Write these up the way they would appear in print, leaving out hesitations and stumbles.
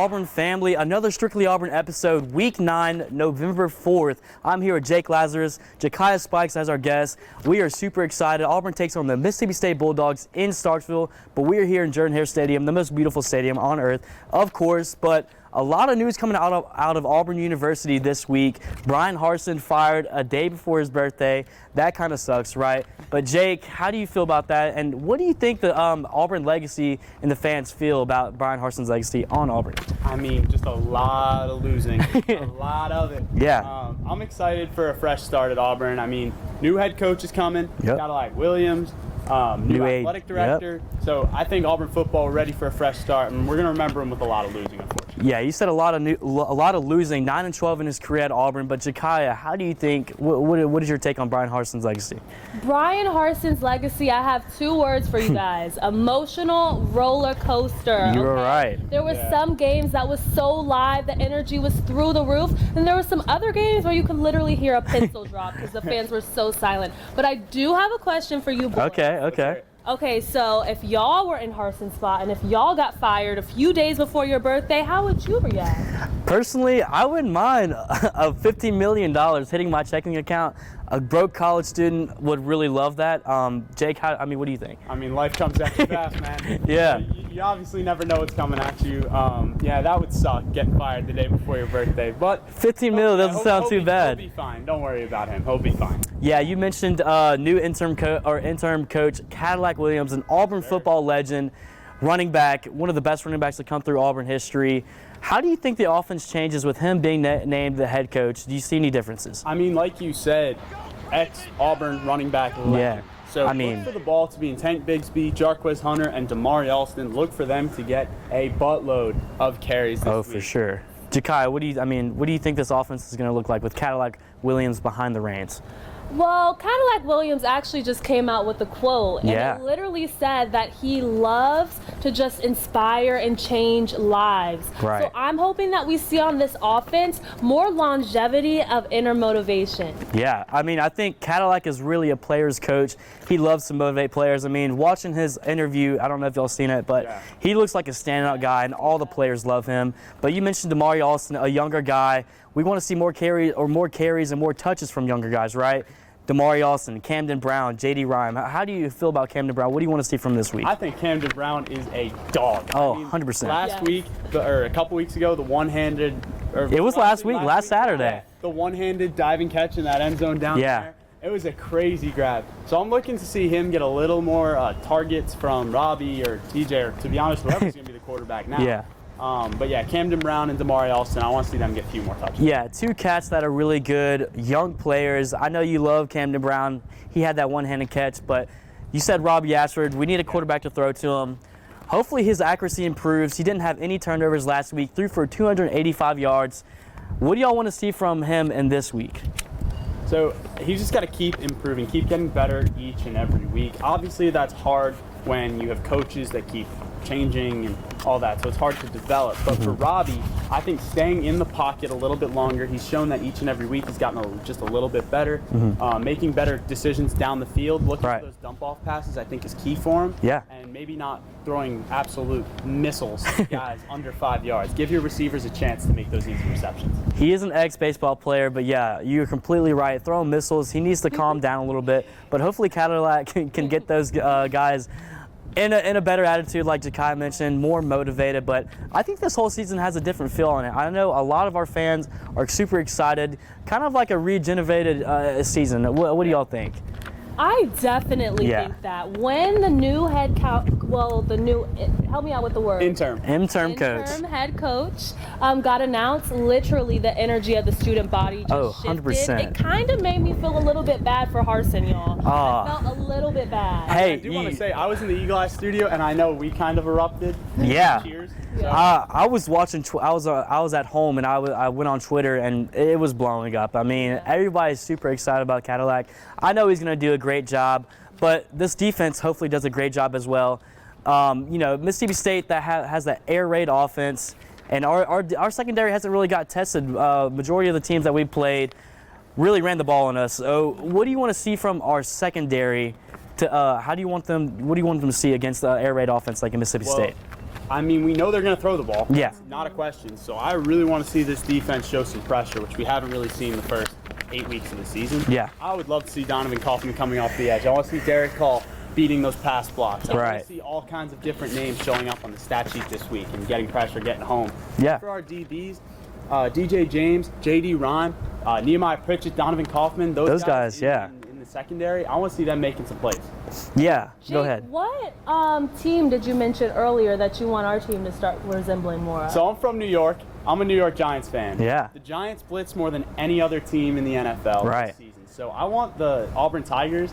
Auburn family? Another Strictly Auburn episode, Week 9, November 4th. I'm here with Jake Lazarus, Jakia Spikes as our guest. We are super excited. Auburn takes on the Mississippi State Bulldogs in Starkville, but we are here in Jordan-Hare Stadium, the most beautiful stadium on earth, of course. But a lot of news coming out of Auburn University this week. Bryan Harsin fired a day before his birthday. That kind of sucks, right? But Jake, how do you feel about that? And what do you think the Auburn legacy and the fans feel about Bryan Harsin's legacy on Auburn? I mean, just a lot of losing, a lot of it. Yeah. I'm excited for a fresh start at Auburn. I mean, new head coach is coming. Yep. Got like Williams, new athletic director. Yep. So I think Auburn football ready for a fresh start, and we're gonna remember him with a lot of losing, unfortunately. Yeah, you said a lot of losing, 9-12 in his career at Auburn. But Jakia, how do you think? What is your take on Bryan Harsin's legacy? Bryan Harsin's legacy, I have two words for you guys: emotional roller coaster. You're right. There were some games that was so live, the energy was through the roof, and there were some other games where you could literally hear a pencil drop because the fans were so silent. But I do have a question for you boys. Okay, so if y'all were in Harsin's spot and if y'all got fired a few days before your birthday, how would you react? Personally, I wouldn't mind of $15 million hitting my checking account. A broke college student would really love that. Jake, what do you think? I mean, life comes at you fast, man. Yeah. You obviously never know what's coming at you. Yeah, that would suck, getting fired the day before your birthday. But 15 million doesn't sound too bad. He'll be fine. Don't worry about him. He'll be fine. Yeah, you mentioned new interim coach Cadillac Williams, an Auburn football legend, running back, one of the best running backs to come through Auburn history. How do you think the offense changes with him being named the head coach? Do you see any differences? I mean, like you said, ex-Auburn running back legend. Yeah. So look for the ball to be in Tank Bigsby, Jarquez Hunter, and Damari Alston. Look for them to get a buttload of carries this week. Oh, for sure. Jakia, what do you think this offense is going to look like with Cadillac Williams behind the reins? Well, Cadillac Williams actually just came out with a quote, and it literally said that he loves to just inspire and change lives. Right. So I'm hoping that we see on this offense more longevity of inner motivation. Yeah, I think Cadillac is really a player's coach. He loves to motivate players. I mean, watching his interview, I don't know if y'all seen it, but he looks like a standout guy, and all the players love him. But you mentioned Damari Alston, a younger guy. We want to see more carries and more touches from younger guys, right? Damari Alston, Camden Brown, J.D. Rhyme. How do you feel about Camden Brown? What do you want to see from this week? I think Camden Brown is a dog. Oh, 100%. Last week, or a couple weeks ago, the one-handed. It was last Saturday. The one-handed diving catch in that end zone down there. It was a crazy grab. So I'm looking to see him get a little more targets from Robbie or TJ, or to be honest, whoever's going to be the quarterback now. Yeah. But yeah, Camden Brown and Damari Alston, I want to see them get a few more touches. Yeah, two cats that are really good, young players. I know you love Camden Brown. He had that one-handed catch, but you said Robbie Ashford. We need a quarterback to throw to him. Hopefully his accuracy improves. He didn't have any turnovers last week, threw for 285 yards. What do y'all want to see from him in this week? So he's just got to keep improving, keep getting better each and every week. Obviously that's hard when you have coaches that keep changing and all that, so it's hard to develop. But for Robbie, I think staying in the pocket a little bit longer, he's shown that each and every week he's gotten just a little bit better, making better decisions down the field, looking for those dump-off passes, I think is key for him. Yeah. And maybe not throwing absolute missiles to guys under 5 yards. Give your receivers a chance to make those easy receptions. He is an ex-baseball player, but yeah, you're completely right. Throwing missiles, he needs to calm down a little bit, but hopefully Cadillac can get those guys in a better attitude, like Jakia mentioned, more motivated. But I think this whole season has a different feel on it. I know a lot of our fans are super excited, kind of like a regenerated season. What do y'all think? I definitely think that when the new help me out with the word. Interim head coach got announced, literally the energy of the student body just shifted. 100%. It kind of made me feel a little bit bad for Harsin, y'all. I felt a little bit bad. Hey, I do want to say, I was in the Eagle Eye studio, and I know we kind of erupted. Yeah. Cheers. I was watching. I was at home, and I went on Twitter, and it was blowing up. I mean, everybody's super excited about Cadillac. I know he's going to do a great job, but this defense hopefully does a great job as well. Mississippi State that has that air raid offense, and our secondary hasn't really got tested. Majority of the teams that we played really ran the ball on us. So, what do you want to see from our secondary? What do you want them to see against the air raid offense like in Mississippi State? I mean, we know they're going to throw the ball. Yeah. That's not a question. So I really want to see this defense show some pressure, which we haven't really seen the first 8 weeks of the season. Yeah. I would love to see Donovan Kaufman coming off the edge. I want to see Derek Hall beating those pass blocks. I want to see all kinds of different names showing up on the stat sheet this week and getting pressure, getting home. Yeah. For our DBs, DJ James, JD Ron, Nehemiah Pritchett, Donovan Kaufman, those guys in the secondary, I want to see them making some plays. Yeah, Jake, go ahead. What team did you mention earlier that you want our team to start resembling more of? So I'm from New York. I'm a New York Giants fan. Yeah. The Giants blitz more than any other team in the NFL this season. So I want the Auburn Tigers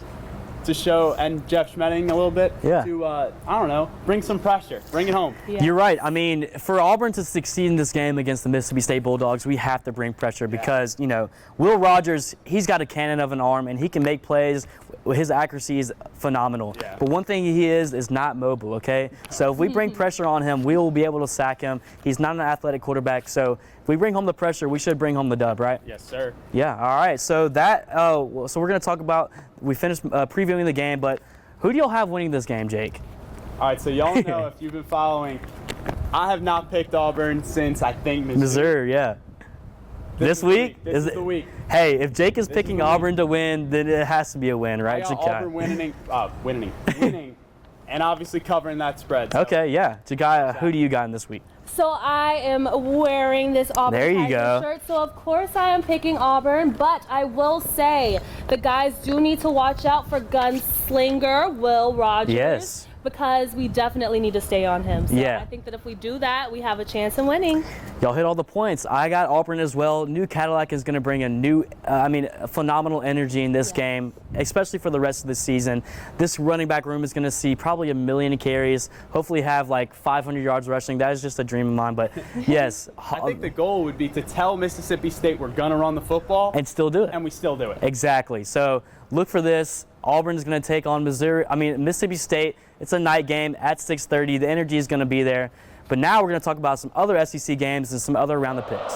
to show, and Jeff Schmedding a little bit, to, I don't know, bring some pressure. Bring it home. Yeah. You're right. I mean, for Auburn to succeed in this game against the Mississippi State Bulldogs, we have to bring pressure because, you know, Will Rogers, he's got a cannon of an arm, and he can make plays. His accuracy is phenomenal. Yeah. But one thing he is not mobile, okay? So if we bring pressure on him, we will be able to sack him. He's not an athletic quarterback, so if we bring home the pressure, we should bring home the dub, right? Yes, sir. Yeah, all right. So so we're going to talk about, we finished previewing the game, but who do y'all have winning this game, Jake? All right, so y'all know, if you've been following, I have not picked Auburn since, I think, Missouri. Yeah. This week? This is the week. Hey, if Jake is picking Auburn to win, then it has to be a win, right, I got Jakia? Auburn winning, and obviously covering that spread. So. Okay, yeah. Jakia, who do you got in this week? So I am wearing this Auburn There you Tiger go. shirt, so of course I am picking Auburn, but I will say the guys do need to watch out for gunslinger Will Rogers. Yes. Because we definitely need to stay on him. So Yeah. I think that if we do that, we have a chance in winning. Y'all hit all the points. I got Auburn as well. New Cadillac is going to bring a phenomenal energy in this game, especially for the rest of the season. This running back room is going to see probably 1 million carries, hopefully have like 500 yards rushing. That is just a dream of mine, but yes. I think the goal would be to tell Mississippi State we're going to run the football. And still do it. And we still do it. Exactly. So look for this. Auburn's going to take on Mississippi State. It's a night game at 6:30. The energy is going to be there. But now we're going to talk about some other SEC games and some other around the picks.